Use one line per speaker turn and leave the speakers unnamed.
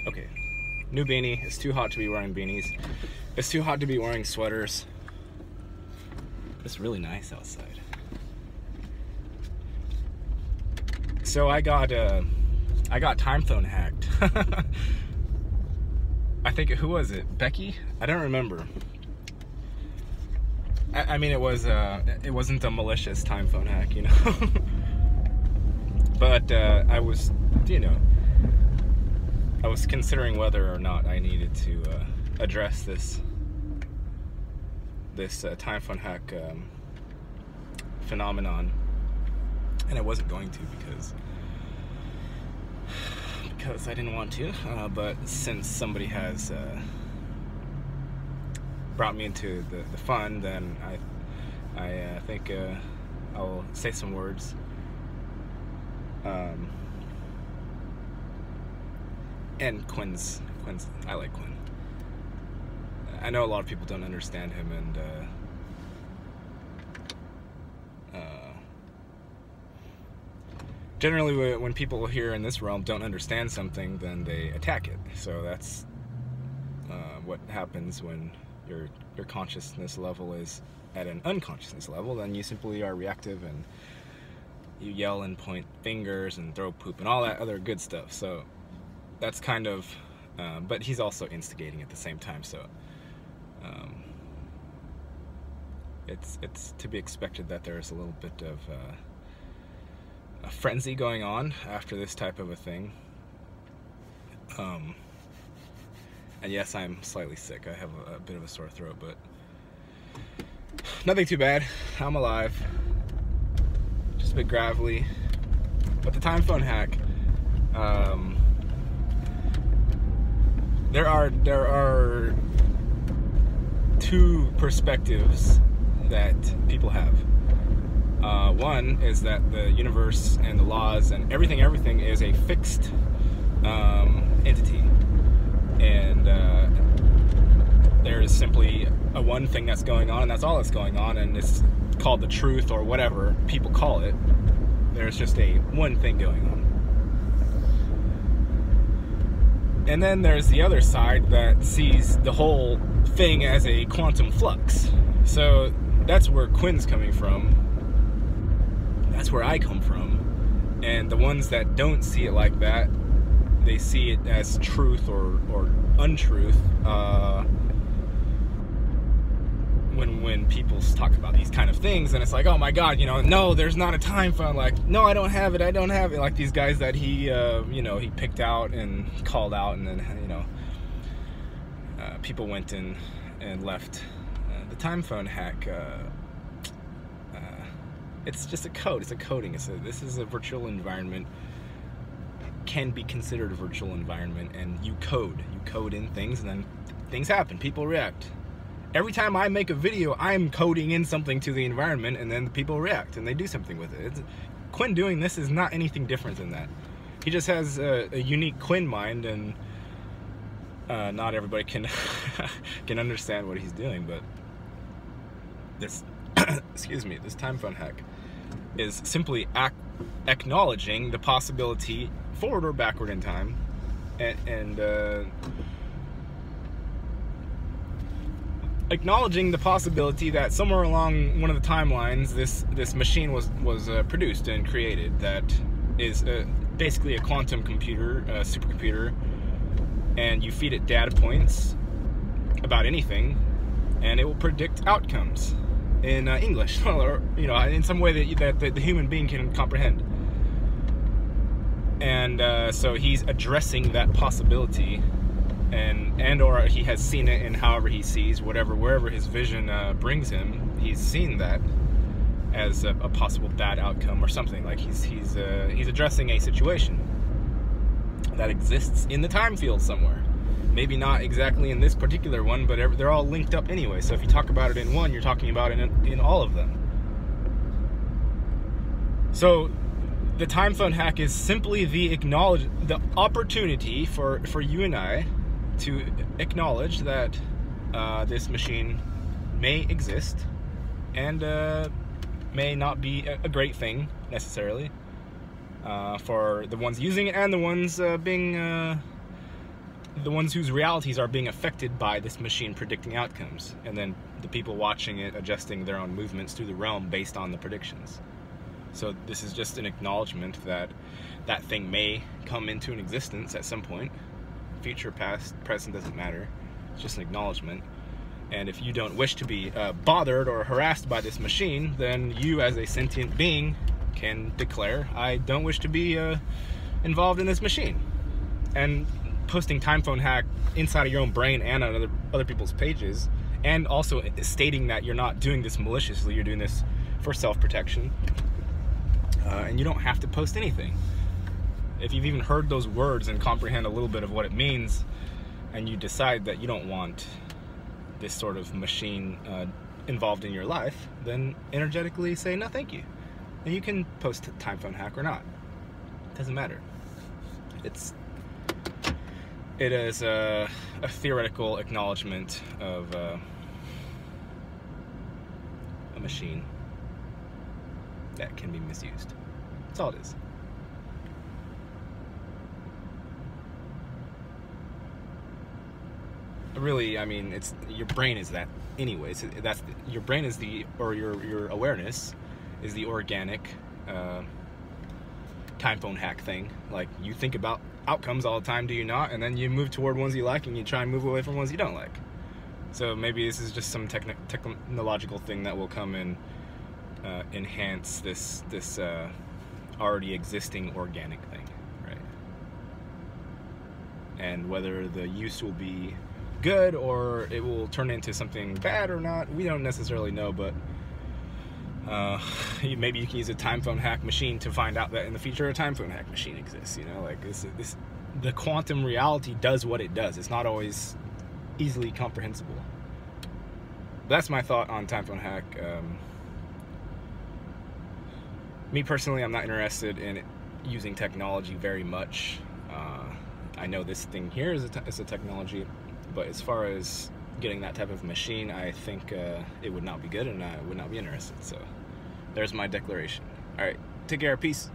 Okay, new beanie. It's too hot to be wearing beanies. It's too hot to be wearing sweaters. It's really nice outside. So I got time phone hacked. I think, who was it? Becky? I don't remember. I mean, it wasn't a malicious time phone hack, you know. But I was considering whether or not I needed to address this time phone hack phenomenon, and I wasn't going to because I didn't want to. But since somebody has brought me into the fun, then I think I'll say some words. And Quinn's, I like Quinn. I know a lot of people don't understand him, and generally when people here in this realm don't understand something, then they attack it. So that's what happens when your consciousness level is at an unconsciousness level. Then you simply are reactive, and you yell and point fingers and throw poop and all that other good stuff. So that's kind of, but he's also instigating at the same time. So it's to be expected that there's a little bit of a frenzy going on after this type of a thing. And yes, I'm slightly sick. I have a bit of a sore throat, but nothing too bad. I'm alive. Just a bit gravelly. But the time phone hack, there are two perspectives that people have. One is that the universe and the laws and everything is a fixed entity, and there is simply a one thing that's going on, and that's all that's going on, and it's called the truth or whatever people call it. There's just a one thing going on. And then there's the other side that sees the whole thing as a quantum flux. So that's where Quinn's coming from. That's where I come from. And the ones that don't see it like that, they see it as truth or untruth. When people talk about these kind of things, and it's like, oh my god, no, there's not a time phone. Like, no, I don't have it. Like these guys that he picked out and called out, and then people went in and left the time phone hack. It's just a code. It's a coding. This is a virtual environment. Can be considered a virtual environment, and you code in things, and then things happen. People react. Every time I make a video, I'm coding in something to the environment, and then the people react and they do something with it. Quinn doing this is not anything different than that. He just has a unique Quinn mind, and not everybody can can understand what he's doing. But this excuse me, this time phone hack is simply acknowledging the possibility, forward or backward in time, and acknowledging the possibility that somewhere along one of the timelines, this machine was produced and created that is basically a quantum computer, a supercomputer, and you feed it data points about anything, and it will predict outcomes in English, or in some way that the human being can comprehend. And so he's addressing that possibility, and or he has seen it in however he sees, wherever his vision brings him. He's seen that as a possible bad outcome or something. Like he's addressing a situation that exists in the time field somewhere. Maybe not exactly in this particular one, but they're all linked up anyway. So if you talk about it in one, you're talking about it in all of them. So the time phone hack is simply the opportunity for you and I to acknowledge that this machine may exist and may not be a great thing necessarily for the ones using it and the ones being the ones whose realities are being affected by this machine predicting outcomes, and then the people watching it adjusting their own movements through the realm based on the predictions. So this is just an acknowledgement that that thing may come into an existence at some point. Future, past, present, doesn't matter. It's just an acknowledgement. And if you don't wish to be bothered or harassed by this machine, then you as a sentient being can declare, I don't wish to be involved in this machine. And posting TimePhone hack inside of your own brain and on other people's pages, and also stating that you're not doing this maliciously, you're doing this for self-protection, and you don't have to post anything. If you've even heard those words and comprehend a little bit of what it means, and you decide that you don't want this sort of machine involved in your life, then energetically say no thank you. And you can post TimePhone hack or not. It doesn't matter. It is a theoretical acknowledgement of a machine that can be misused. That's all it is. Really, I mean, it's your brain is that anyways. That's your brain is your awareness is the organic TimePhone hack thing. Like, you think about outcomes all the time, do you not? And then you move toward ones you like, and you try and move away from ones you don't like. So maybe this is just some technological thing that will come and enhance this already existing organic thing, right? And whether the use will be good or it will turn into something bad or not, we don't necessarily know, but maybe you can use a TimePhone hack machine to find out that in the future a TimePhone hack machine exists. You know, like the quantum reality does what it does. It's not always easily comprehensible. That's my thought on TimePhone hack. Me personally, I'm not interested in using technology very much. I know this thing here is a technology, but as far as getting that type of machine, I think it would not be good, and I would not be interested. So there's my declaration. All right, take care, peace.